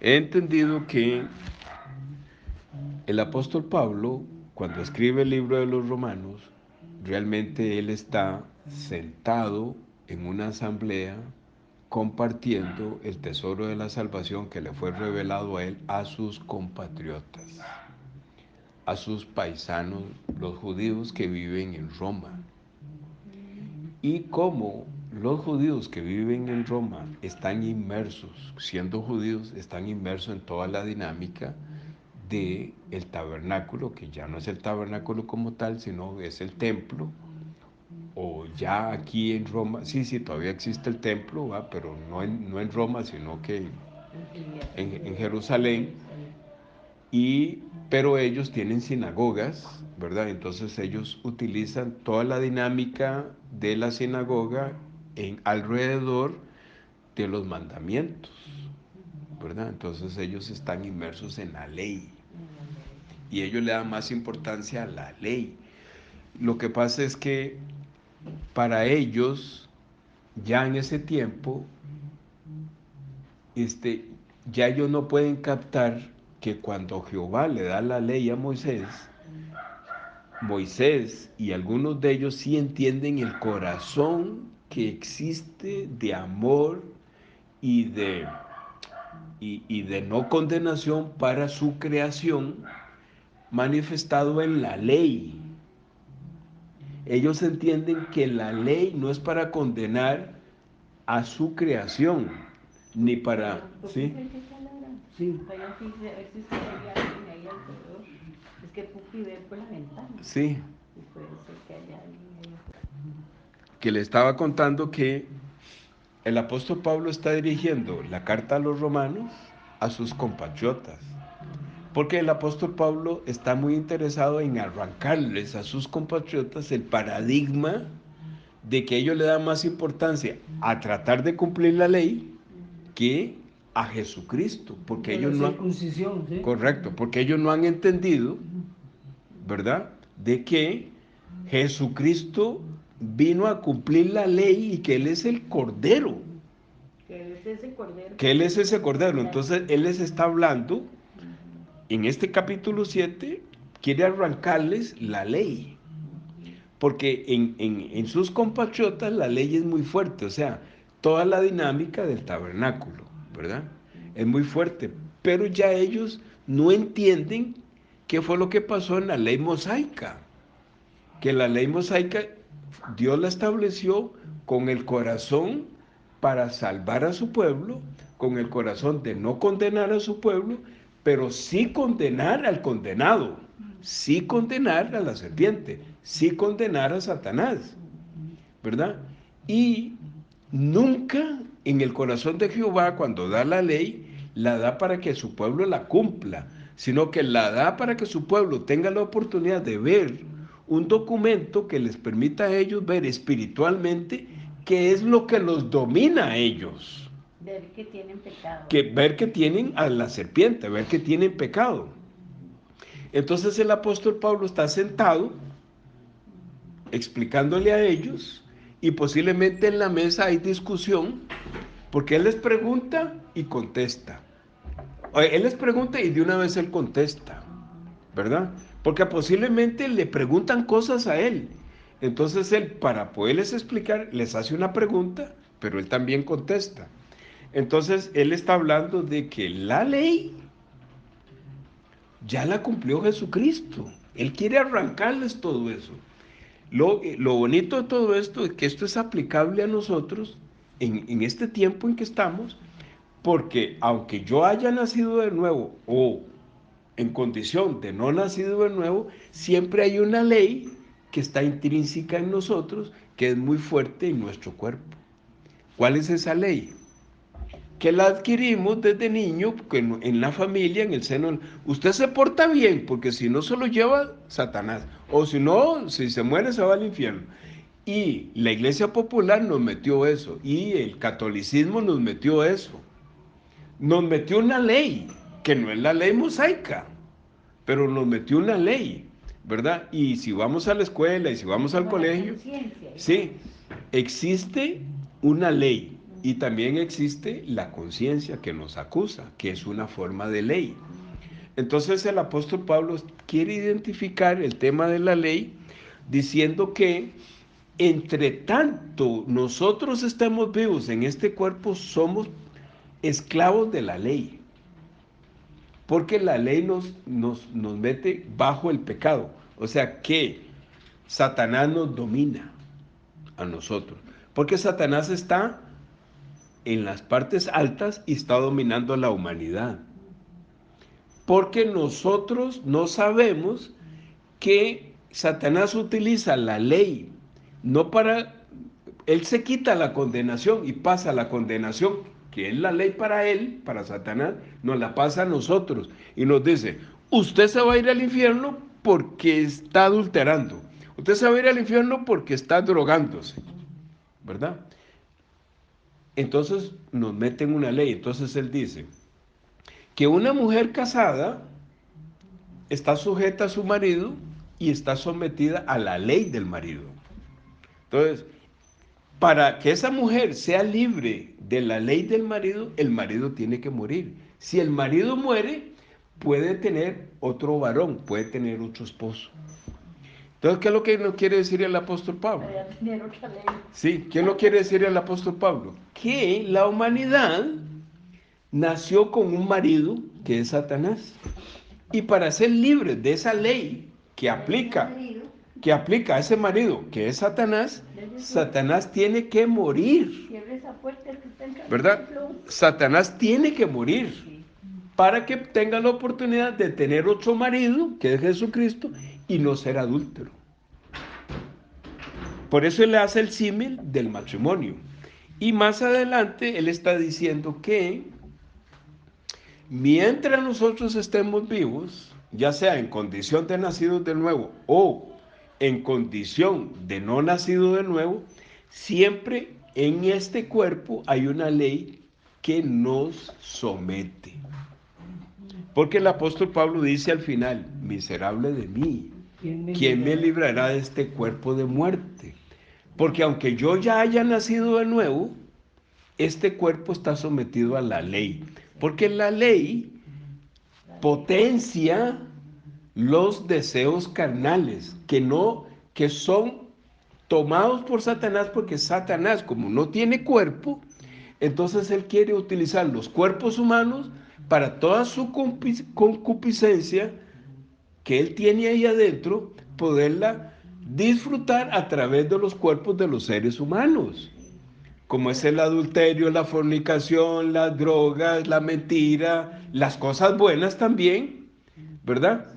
He entendido que el apóstol Pablo, cuando escribe el libro de los Romanos, realmente él está sentado en una asamblea compartiendo el tesoro de la salvación que le fue revelado a él, a sus compatriotas, a sus paisanos, los judíos que viven en Roma. Y como los judíos que viven en Roma están inmersos, siendo judíos, están inmersos en toda la dinámica de el tabernáculo, que ya no es el tabernáculo como tal, sino es el templo, o ya aquí en Roma, sí, todavía existe el templo, ¿va? Pero no en Roma, sino que en Jerusalén, pero ellos tienen sinagogas, ¿verdad? Entonces ellos utilizan toda la dinámica de la sinagoga alrededor de los mandamientos, ¿verdad? Entonces ellos están inmersos en la ley y ellos le dan más importancia a la ley. Lo que pasa es que para ellos, ya en ese tiempo, ya ellos no pueden captar que cuando Jehová le da la ley a Moisés y algunos de ellos sí entienden el corazón que existe de amor y de no condenación para su creación manifestado en la ley. Ellos entienden que la ley no es para condenar a su creación, ni para... ¿sí? Sí. Es que Pupi ve por la ventana. Sí. Y puede ser que haya alguien ahí. Que le estaba contando que el apóstol Pablo está dirigiendo la carta a los romanos a sus compatriotas, porque el apóstol Pablo está muy interesado en arrancarles a sus compatriotas el paradigma de que ellos le dan más importancia a tratar de cumplir la ley que a Jesucristo, porque ellos no han, ¿sí? correcto, porque ellos no han entendido, ¿verdad?, de que Jesucristo vino a cumplir la ley y que Él es el Cordero. Que Él es ese Cordero. Que Él es ese Cordero. Entonces Él les está hablando, en este capítulo 7, quiere arrancarles la ley. Porque en sus compatriotas la ley es muy fuerte, o sea, toda la dinámica del tabernáculo, ¿verdad? Es muy fuerte, pero ya ellos no entienden qué fue lo que pasó en la ley mosaica, que la ley mosaica Dios la estableció con el corazón para salvar a su pueblo, con el corazón de no condenar a su pueblo, pero sí condenar al condenado, sí condenar a la serpiente, sí condenar a Satanás, ¿verdad? Y nunca en el corazón de Jehová, cuando da la ley, la da para que su pueblo la cumpla, sino que la da para que su pueblo tenga la oportunidad de ver un documento que les permita a ellos ver espiritualmente qué es lo que los domina a ellos. Ver que tienen pecado. Ver que tienen a la serpiente, ver que tienen pecado. Entonces el apóstol Pablo está sentado explicándole a ellos y posiblemente en la mesa hay discusión porque él les pregunta y contesta. Él les pregunta y de una vez él contesta, ¿verdad? Porque posiblemente le preguntan cosas a él. Entonces él, para poderles explicar, les hace una pregunta, pero él también contesta. Entonces él está hablando de que la ley ya la cumplió Jesucristo. Él quiere arrancarles todo eso. Lo bonito de todo esto es que esto es aplicable a nosotros en este tiempo en que estamos, porque aunque yo haya nacido de nuevo o en condición de no nacido de nuevo, siempre hay una ley que está intrínseca en nosotros, que es muy fuerte en nuestro cuerpo. ¿Cuál es esa ley? Que la adquirimos desde niño, en la familia, en el seno. Usted se porta bien, porque si no se lo lleva Satanás, o si no, si se muere se va al infierno. Y la Iglesia Popular nos metió eso, y el catolicismo nos metió eso. Nos metió una ley, que no es la ley mosaica, pero nos metió una ley, ¿verdad? Y si vamos a la escuela y si vamos al colegio, sí, existe una ley. Y también existe la conciencia que nos acusa, que es una forma de ley. Entonces el apóstol Pablo quiere identificar el tema de la ley diciendo que entre tanto nosotros estemos vivos en este cuerpo, somos esclavos de la ley. Porque la ley nos mete bajo el pecado. O sea que Satanás nos domina a nosotros. Porque Satanás está en las partes altas y está dominando a la humanidad. Porque nosotros no sabemos que Satanás utiliza la ley, no para... Él se quita la condenación y pasa la condenación, que es la ley para él, para Satanás, nos la pasa a nosotros. Y nos dice, usted se va a ir al infierno porque está adulterando. Usted se va a ir al infierno porque está drogándose, ¿verdad? Entonces nos meten una ley. Entonces él dice que una mujer casada está sujeta a su marido y está sometida a la ley del marido. Entonces, para que esa mujer sea libre de la ley del marido, el marido tiene que morir. Si el marido muere, puede tener otro varón, puede tener otro esposo. Entonces, ¿qué es lo que nos quiere decir el apóstol Pablo? Sí, ¿qué nos quiere decir el apóstol Pablo? Que la humanidad nació con un marido que es Satanás. Y para ser libres de esa ley que aplica a ese marido que es Satanás, Satanás tiene que morir. ¿Verdad? Satanás tiene que morir para que tenga la oportunidad de tener otro marido, que es Jesucristo, y no ser adúltero. Por eso él hace el símil del matrimonio. Y más adelante él está diciendo que mientras nosotros estemos vivos, ya sea en condición de nacidos de nuevo o en condición de no nacido de nuevo, siempre en este cuerpo hay una ley que nos somete. Porque el apóstol Pablo dice al final, miserable de mí, ¿quién me librará de este cuerpo de muerte? Porque aunque yo ya haya nacido de nuevo, este cuerpo está sometido a la ley. Porque la ley potencia los deseos carnales que son tomados por Satanás, porque Satanás, como no tiene cuerpo, entonces él quiere utilizar los cuerpos humanos para toda su concupiscencia que él tiene ahí adentro, poderla disfrutar a través de los cuerpos de los seres humanos, como es el adulterio, la fornicación, las drogas, la mentira, las cosas buenas también, ¿verdad?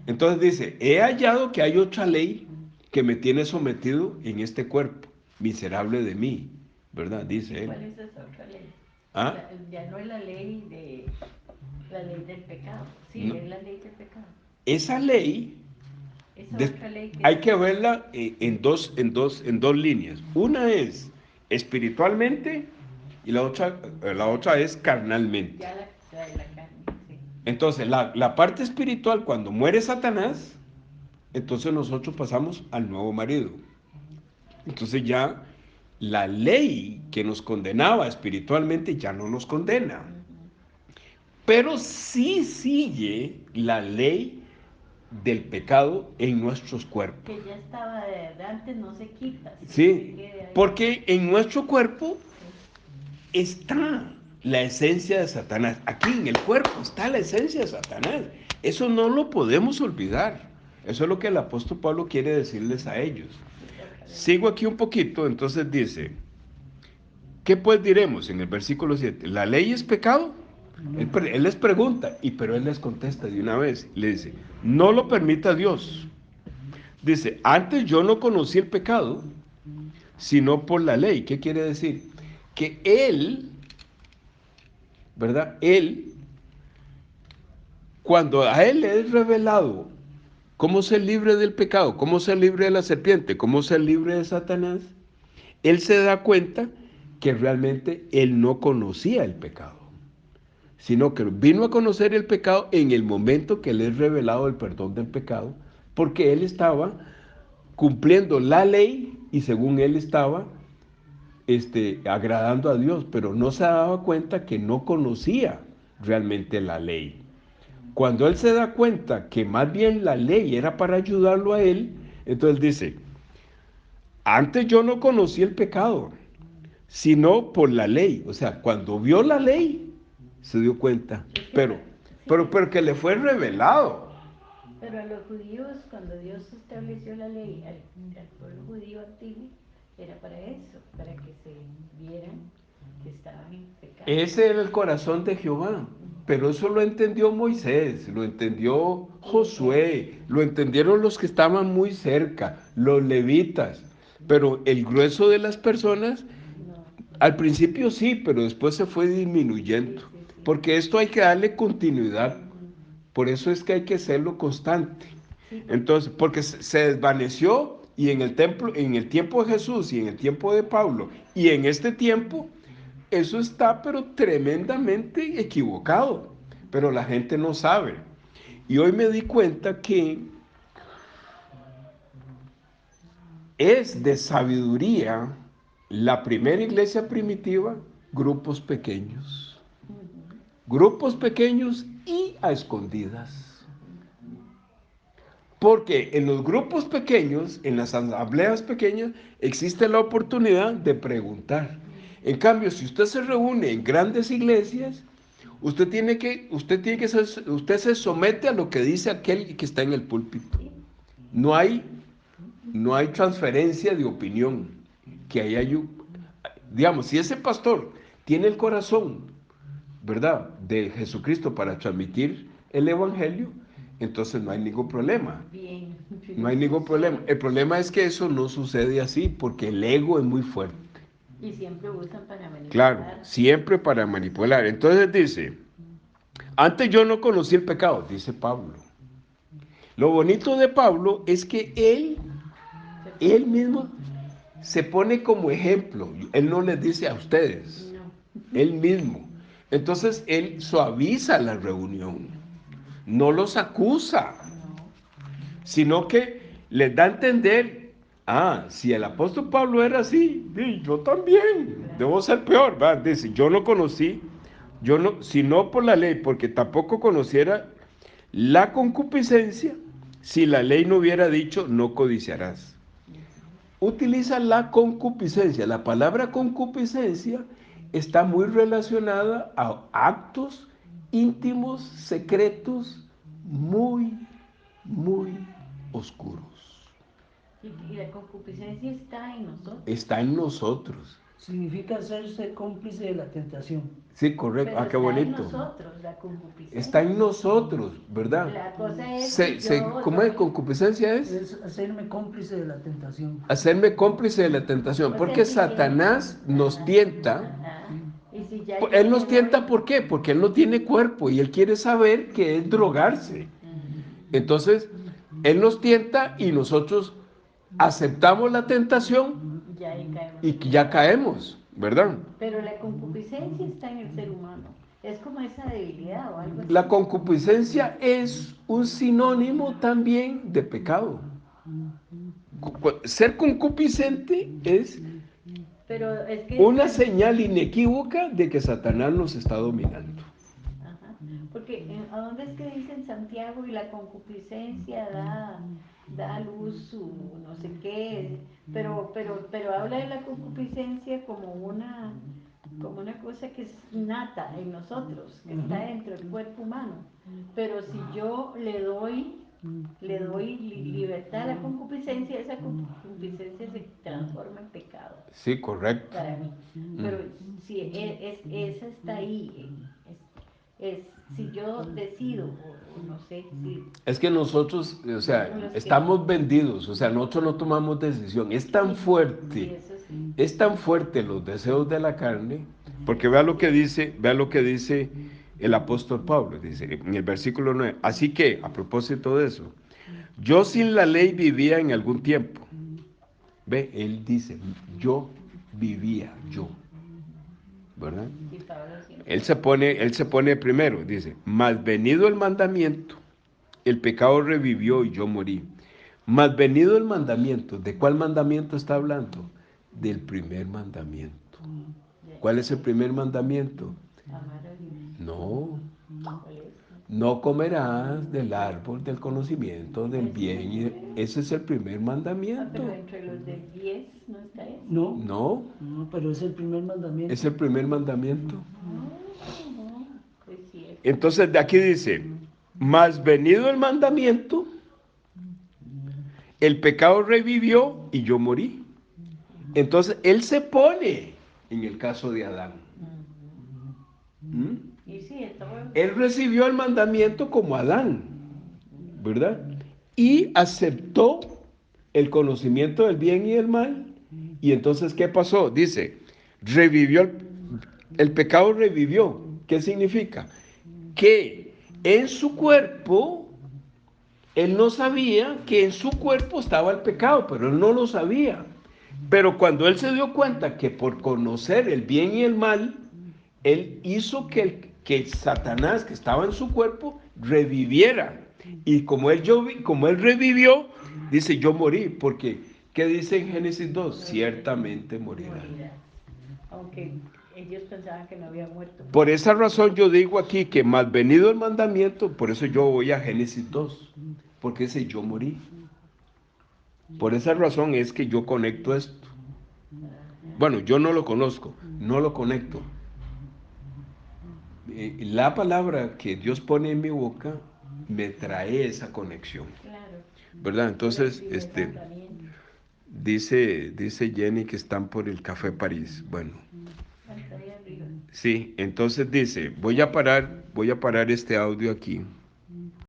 Entonces dice, he hallado que hay otra ley que me tiene sometido en este cuerpo, miserable de mí, ¿verdad? Dice él. ¿Cuál es esa otra ley? ¿Ah? Ya no es la ley del pecado, sí, No. es la ley del pecado. Esa ley, Otra ley hay que verla en dos líneas. Una es espiritualmente y la otra es carnalmente. Ya la de la carne, sí. Entonces, la parte espiritual, cuando muere Satanás, entonces nosotros pasamos al nuevo marido. Entonces ya la ley que nos condenaba espiritualmente ya no nos condena. Pero sí sigue la ley del pecado en nuestros cuerpos. Que ya estaba de antes, no se quita. Sí, porque en nuestro cuerpo está la esencia de Satanás. Aquí en el cuerpo está la esencia de Satanás. Eso no lo podemos olvidar. Eso es lo que el apóstol Pablo quiere decirles a ellos. Sigo aquí un poquito, entonces dice, ¿qué pues diremos en el versículo 7? ¿La ley es pecado? Él les pregunta, pero él les contesta de una vez. Le dice, no lo permita Dios. Dice, antes yo no conocí el pecado, sino por la ley. ¿Qué quiere decir? Que él, ¿verdad? Él, cuando a él le es revelado cómo ser libre del pecado, cómo ser libre de la serpiente, cómo ser libre de Satanás, él se da cuenta que realmente él no conocía el pecado, sino que vino a conocer el pecado en el momento que le es revelado el perdón del pecado, porque él estaba cumpliendo la ley y según él estaba agradando a Dios, pero no se daba cuenta que no conocía realmente la ley. Cuando él se da cuenta que más bien la ley era para ayudarlo a él, entonces dice, antes yo no conocí el pecado, sino por la ley. O sea, cuando vio la ley, se dio cuenta, Es que pero, sí, pero que le fue revelado. pero a los judíos, cuando Dios estableció la ley al pueblo judío antiguo, era para eso, para que se vieran que estaban en pecado. Ese era el corazón de Jehová. Pero eso lo entendió Moisés, lo entendió Josué, lo entendieron los que estaban muy cerca, los levitas. Pero el grueso de las personas, No, al principio sí, pero después se fue disminuyendo. sí. Porque esto hay que darle continuidad. Por eso es que hay que hacerlo constante. Sí, Entonces, porque se desvaneció y en el templo, en el tiempo de Jesús y en el tiempo de Pablo y en este tiempo, eso está pero tremendamente equivocado. Pero la gente no sabe. Y hoy me di cuenta que es de sabiduría la primera iglesia primitiva, grupos pequeños. Grupos pequeños y a escondidas. Porque en los grupos pequeños, en las asambleas pequeñas, existe la oportunidad de preguntar. En cambio, si usted se reúne en grandes iglesias, usted se somete a lo que dice aquel que está en el púlpito. No hay, no hay transferencia de opinión. Que ahí hay, digamos, si ese pastor tiene el corazón, ¿verdad?, de Jesucristo para transmitir el evangelio, entonces no hay ningún problema. bien. No hay ningún problema. El problema es que eso no sucede así porque el ego es muy fuerte. Y siempre usan para manipular. Claro, siempre para manipular. Entonces dice, antes yo no conocí el pecado, dice Pablo. Lo bonito de Pablo es que él mismo se pone como ejemplo. Él no les dice a ustedes, No. él mismo. Entonces él suaviza la reunión, no los acusa, sino que les da a entender, si el apóstol Pablo era así, yo también, debo ser peor, ¿va? Dice, yo no conocí, sino por la ley, porque tampoco conociera la concupiscencia, si la ley no hubiera dicho, no codiciarás. Utiliza la concupiscencia. La palabra concupiscencia está muy relacionada a actos íntimos, secretos, muy, muy oscuros. Y la concupiscencia está en nosotros. Está en nosotros. Significa ser cómplice de la tentación. Sí, correcto. Pero Qué está en bonito. nosotros la concupiscencia. Está en nosotros, ¿verdad? La cosa es que ¿Cómo es concupiscencia? Es hacerme cómplice de la tentación. Hacerme cómplice de la tentación. Porque Satanás nos tienta. Ajá. Y si ya Él nos tienta, ¿por qué? Porque él no tiene cuerpo y él quiere saber qué es drogarse. Entonces, él nos tienta y nosotros aceptamos la tentación ya ahí caemos. y ya caemos, ¿verdad? Pero la concupiscencia está en el ser humano. Es como esa debilidad o algo así. La concupiscencia es un sinónimo también de pecado. Ser concupiscente es Pero es que una señal inequívoca de que Satanás nos está dominando. Ajá. Porque ¿a dónde es que dice en Santiago y la concupiscencia da a luz su no sé qué? Pero habla de la concupiscencia como una cosa que es innata en nosotros, que está dentro del cuerpo humano. Pero si yo le doy libertad a la concupiscencia, esa concupiscencia se transforma en pecado. Sí, correcto. Para mí. Pero si esa está ahí, si yo decido, o no sé si... Es que nosotros, o sea, estamos vendidos, o sea, nosotros no tomamos decisión. Es tan fuerte, es tan fuerte los deseos de la carne, porque vea lo que dice el apóstol Pablo, dice en el versículo 9. Así que, a propósito de eso, yo sin la ley vivía en algún tiempo. Ve, él dice, yo vivía, ¿verdad? Él se pone primero, dice, mas venido el mandamiento, el pecado revivió y yo morí. Mas venido el mandamiento, ¿de cuál mandamiento está hablando? del primer mandamiento. ¿Cuál es el primer mandamiento? Amar a Dios. No, ¿Cuál es? no comerás del árbol del conocimiento del bien. Ese es el primer Ah, mandamiento. pero entre los de 10 no está eso. No, No, no, pero es el primer mandamiento. es el primer mandamiento. No, es cierto. Entonces de aquí dice, mas venido el mandamiento, el pecado revivió y yo morí. Entonces él se pone en el caso de Adán. ¿Mm? Y sí, estaba... Él recibió el mandamiento como Adán, ¿verdad? Y aceptó el conocimiento del bien y del mal. Y entonces, ¿qué pasó? Dice, revivió, el pecado revivió. ¿Qué significa? Que en su cuerpo, él no sabía que en su cuerpo estaba el pecado, pero él no lo sabía. Pero cuando él se dio cuenta que por conocer el bien y el mal, él hizo que Satanás, que estaba en su cuerpo, reviviera. Y como él revivió, dice, yo morí, porque, ¿qué dice en Génesis 2? Ciertamente morirá. Morirás. Aunque ellos pensaban que no había muerto. Por esa razón yo digo aquí que más venido el mandamiento, por eso yo voy a Génesis 2, porque ese yo morí. Por esa razón es que yo conecto esto. Bueno, yo no lo conozco, no lo conecto. La palabra que Dios pone en mi boca me trae esa conexión, Claro. ¿verdad? Entonces, El primer mandamiento. dice Jenny que están por el Café París. Bueno, Hasta ahí arriba. sí, entonces dice, voy a parar este audio aquí.